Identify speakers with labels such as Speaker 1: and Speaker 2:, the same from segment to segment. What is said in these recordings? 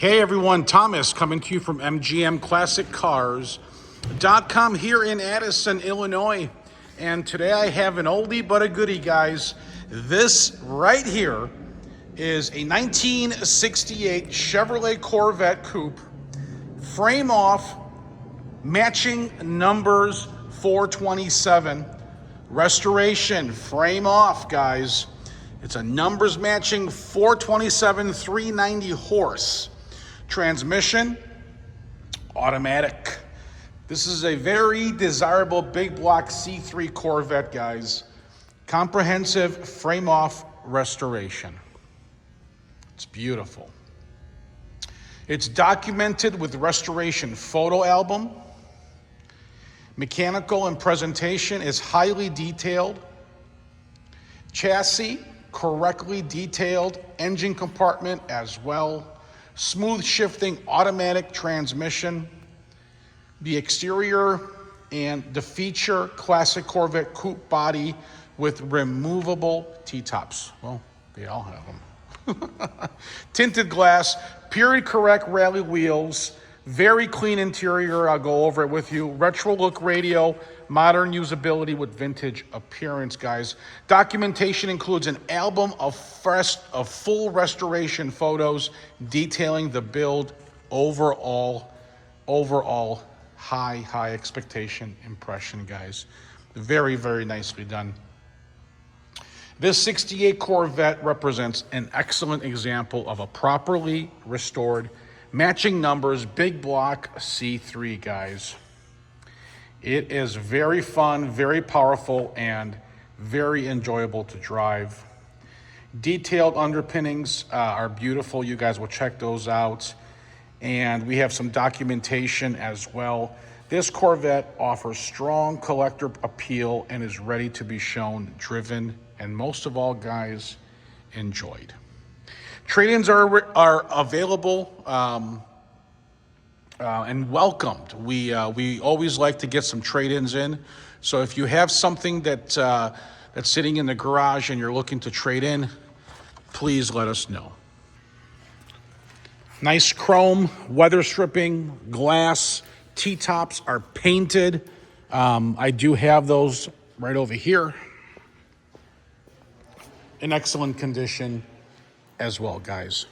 Speaker 1: Hey everyone, Thomas coming to you from MGMClassicCars.com here in Addison, Illinois. And today I have an oldie but a goodie, guys. This right here is a 1968 Chevrolet Corvette Coupe Frame-Off, matching numbers 427. Restoration, frame-off, guys. It's a numbers matching 427, 390 horse. Transmission, automatic. This is a very desirable big block C3 Corvette, guys. Comprehensive frame-off restoration. It's beautiful. It's documented with restoration photo album. Mechanical and presentation is highly detailed. Chassis, correctly detailed. Engine compartment as well. Smooth shifting automatic transmission. The exterior and the feature classic Corvette coupe body with removable T-tops. Well, they all have them. Tinted glass, period correct rally wheels, very clean interior. I'll go over it with you. Retro look radio, modern usability with vintage appearance, guys. Documentation includes an album of full restoration photos detailing the build. Overall high expectation impression, guys. Very, very nicely done. This 68 Corvette represents an excellent example of a properly restored, matching numbers, big block C3, guys. It is very fun, very powerful, and very enjoyable to drive. Detailed underpinnings are beautiful. You guys will check those out. And we have some documentation as well. This Corvette offers strong collector appeal and is ready to be shown, driven, and most of all, guys, enjoyed. Trade-ins are available and welcomed. We always like to get some trade-ins in. So if you have something that's sitting in the garage and you're looking to trade in, please let us know. Nice chrome, weather stripping, glass. T-tops are painted. I do have those right over here. In excellent condition as well, guys.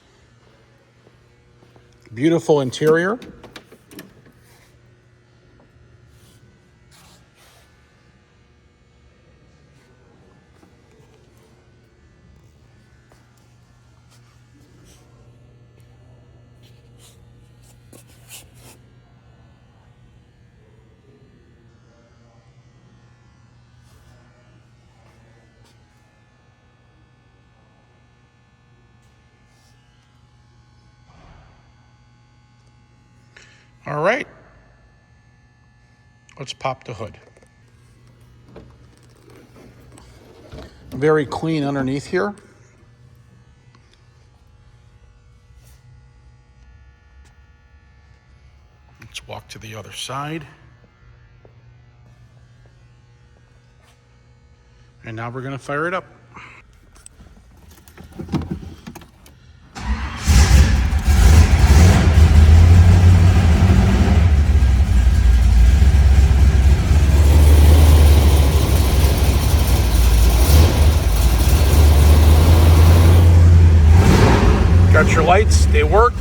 Speaker 1: Beautiful interior. All right, let's pop the hood. Very clean underneath here. Let's walk to the other side. And now we're going to fire it up. Got your lights, they work.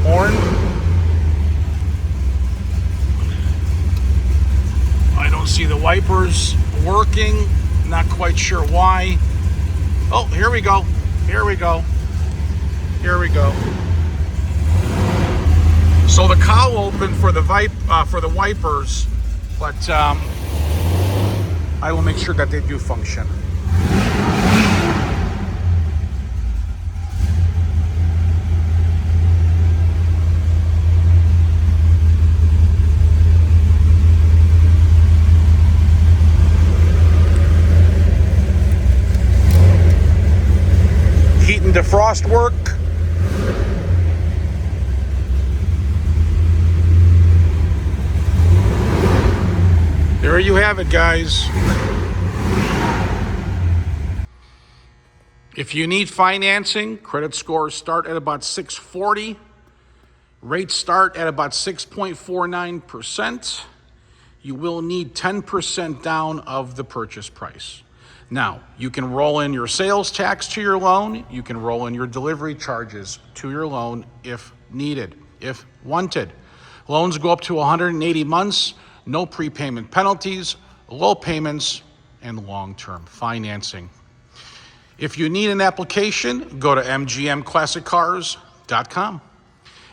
Speaker 1: Horn. I don't see the wipers working, not quite sure why. Oh, here we go. Here we go. Here we go. So the cowl opened for the wipers, but I will make sure that they do function. Heat and defrost work. There you have it, guys. If you need financing, credit scores start at about 640. Rates start at about 6.49%. You will need 10% down of the purchase price. Now, you can roll in your sales tax to your loan. You can roll in your delivery charges to your loan if needed, if wanted. Loans go up to 180 months, no prepayment penalties, low payments, and long-term financing. If you need an application, go to mgmclassiccars.com.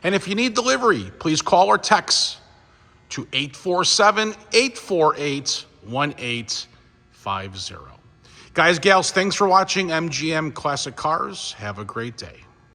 Speaker 1: And if you need delivery, please call or text to 847-848-1850. Guys, gals, thanks for watching MGM Classic Cars. Have a great day.